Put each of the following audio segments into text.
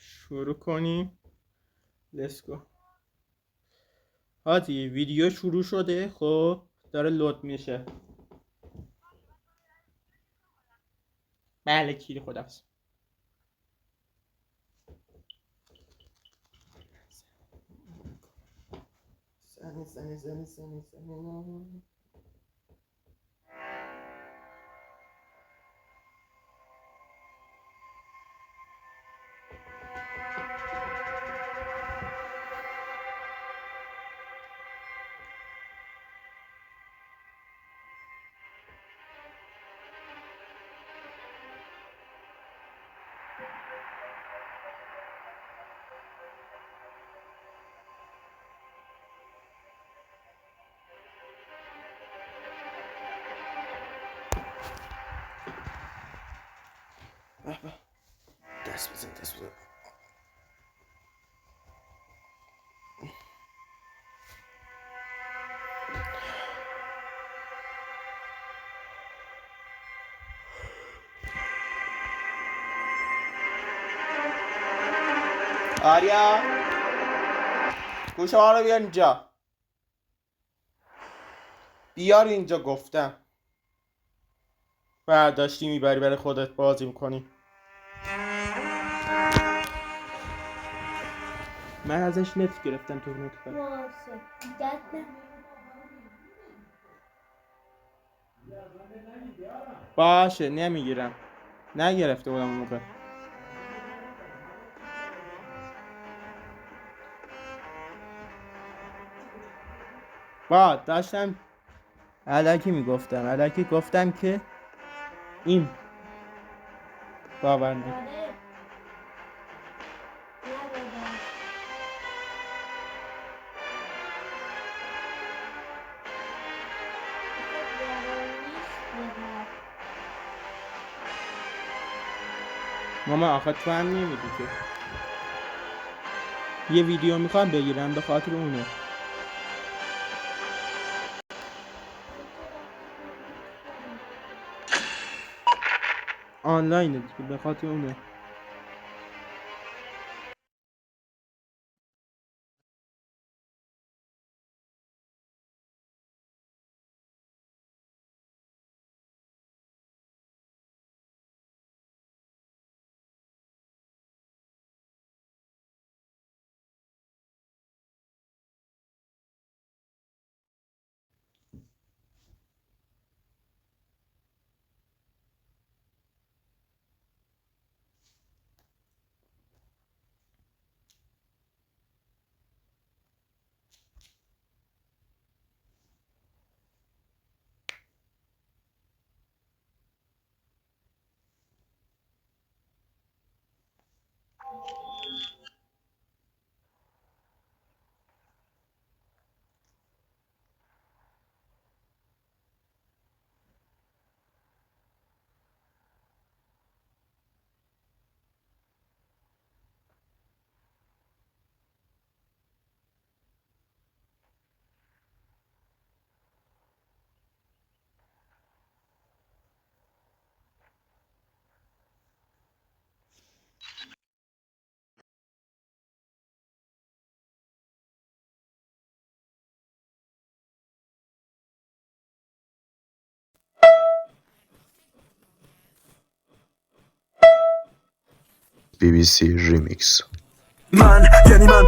شروع کنیم. Let's go. هادی ویدیو شروع شده. خب داره لود میشه. بله کیری خدافظ. زنی. دست بزن. آریا گوش ما رو بیار اینجا. بیار اینجا گفتم. برداشتی میبری برای خودت بازی میکنی. من ازش نت گرفتم تو نت کرد. باشه نمیگیرم. نگرفته بودم اون موقع. داشتم الکی گفتم که این باور نکن. ماما آخه تو هم نمیدی که یه ویدیو میخوام بگیرم به خاطر اونه. آنلاینه دیگه به خاطر اونه. BBC Remix. من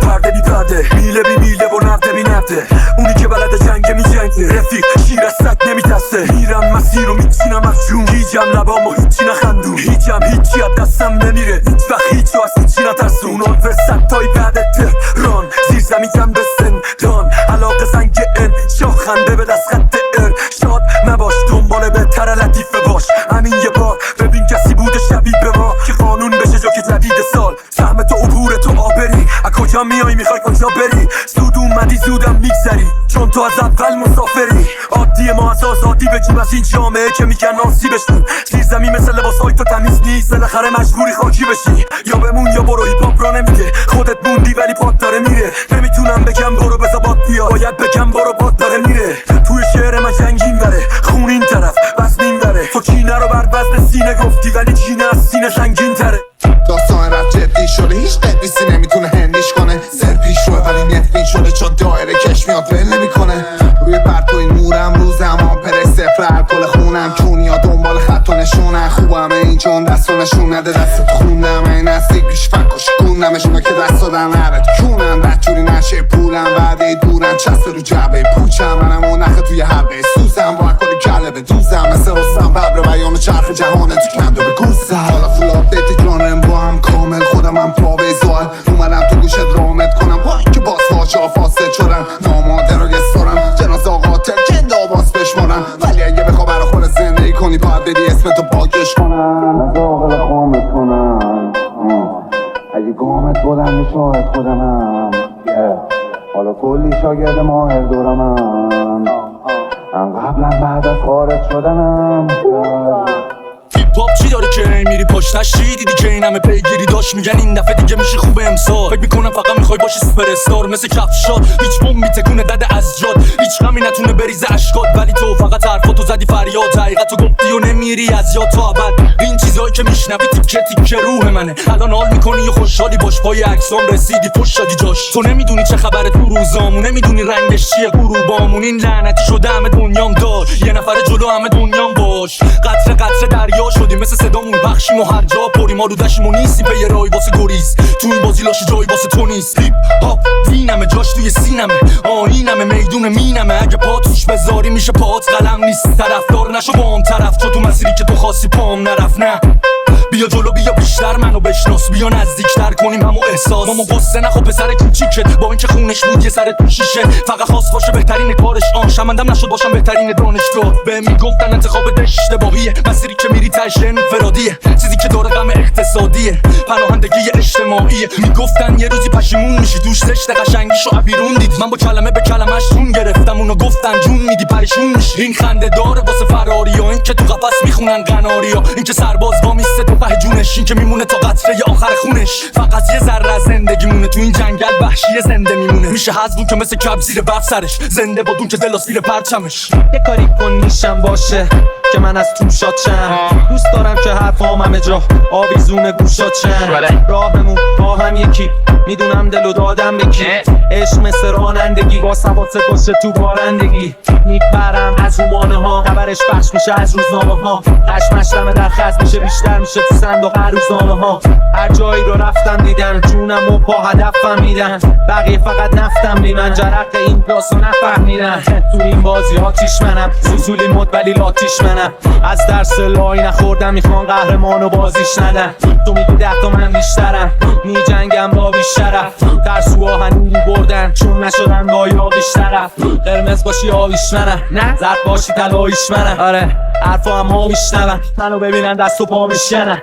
پرده بی پرده، میله بی میله و نفته بی نفته، اونی که بلده جنگه می جنگه، رفیق شیر از سک نمی تسته، میرم مسیر رو میچینم از جون، هیچم لبام و هیچی نخندون، هیچم هیچی از دستم نمیره، هیچ وقت هیچ و از هیچی نترسون، اون فرست تای بعد تهران، زیر زمین کم به سندان، علاقه زنگ ان، شاه خنده به دست خط ار، شاد نباش دنبال بهتر لطیفه باش، همین یه بار ببین کسی بوده شبیه به ما، که قانون بشه جا که جدید سال، سهم تو عبور تو بری از کجا میای میخوای کجا بری، زود اومدی زودم میگذری، چون تو از اول مسافری، عادی ما از آزادی بگیم از این جامعه که میگن ناسی بشون، زیر زمین مثل لباسای تو تمیز نیست، بالاخره مجبوری خاکی بشی، یا بمون یا برو، هیپ را نمیگه خودت موندی ولی پات داره میره، نمیتونم بگم برو بزا باد بیا، باید بگم برو باد داره میره، توی شعر من جنگین بره، خون این طرف بس نیم بره، تو کینه رو بر وزن سینه گفتی ولی کینه از سینه سنگین تره، داستان رفت جدی شده هیچ نشون نده دستت خوندم این نزدیک پیش فکاش گوندمش اونا که دست دادن نرد کونن بدجوری نشه پولم بعده دورن چسته رو جعبه پوچم منم اون نخه توی حلقه سوزم با کلی کله به دوزم مثل رستم ببر بیان و چرخ جهانه تو کنده به گوزم حالا فول آپدیت جانم با هم کامل خودم هم پا به زوال اومدم تو گوشت رامت کنم با اینکه باز واجه فاسد شدن ناماده رو گستارم جناز قاتل جند آباس بشمارم ولی اگه بخوا برا خود زندگی کنی باید بدی اسمتو باگش کنم از آقل خامت کنم اگه گامت بلند شاید خودمم حالا کلی شاگرد ماهر دورمم من قبلا بعد از خارج شدنم هیپ چی داره که میری پشتش چی دیدی که این همه پیگیری داشت میگن این دفعه دیگه میشه خوب امسال فکر میکنم فقط میخوای باشی سوپر استار مثل کفشات هیچ بوم میتکونه دده از جاد هیچ غمی نتونه بریزه اشکات ولی تو فقط حرفاتو زدی فریاد حقیقتو گفتی و نمیری از یاد تا ابد این چیزایی که میشنوی تیکه تیکه روح منه الان حال میکنی و خوشحالی باش پای عکسام رسیدی فوش شدی جاش تو نمیدونی چه خبره تو روزامون نمیدونی رنگش چیه غروبامون این لعنتی شده همه دنیام دار یه نفر جلو همه دنیام باش قطره قطره دریا شدیم مثل صدامون بخشیم و هر جا پریم ما رو دشیم و نیستیم به یه رای واسه گریز تو این بازی لاشی جایی واسه تو نیست هیپ هاپ وینمه جاش توی سینمه آینمه میدون مینمه اگه پا توش بذاری میشه پات قلم نیست طرفدار نشو با هم طرف تو مسیری که تو خواستی پام نرفت نه بیا جلو بیا بیشتر منو بشناس بیا نزدیکتر کنیم همو احساس ماما قصه نخو پسر کوچیکت با اینکه خونش بود یه سر تو شیشه فقط خواست باشه بهترین کارش شمندم نشد باشم بهترین دانشگاه به میگفتن انتخاب اشتباهیه مسیری که میری تاش انفرادیه چیزی که داره غم اقتصادیه پناهندگی اجتماعیه میگفتن یه روزی پشیمون میشی دوش زشت قشنگیشو بیرون دیدی من با کلمه به کلمش جون گرفتم اونو گفتن جون میدی پریشون میشی این خنده داره واسه فراریا این که تو قفس میخونن قناریا این که سرباز با میسته تو ته جونش این که میمونه تا قطره آخر خونش فقط یه ذره از زندگی مونه تو این جنگل وحشی زنده میمونه میشه حزبون که مثل کب زیر برف سرش زنده بادون که دلاس زیر پرچمش یه کاری کن میشم باشه که من از تو شاد شم دوست دارم که حرفام همه جا آویزون گوشات شم راهمون با هم یکی میدونم دلو دادم به کی عشق مثل رانندگی با سوادت باشه تو بارندگی میپرم از رومانه ها خبرش پخش میشه از روزنامه ها خشمشتمه در خز میشه بیشتر میشه تو صندوق هر روزنامه ها هر جایی رو رفتم دیدن جونم و با هدفم میدن بقیه فقط نفتم بی من جرق این پلاسو نفهمیدن تو این بازی آتیش منم زوزولی مد ولی لاتیش منم از درس لای نخوردم میخوان قهرمانو بازیش ندن تو میگی 10 تا من بیشترم میجنگم با بیشترف ترسوها هنوزی بردن چون نشدن با یاقیش طرف قرمز باشی آویش منم زرد باشی طلاییش منم آره حرفا هم ها میشنون منو ببینن دست و پا میشکنن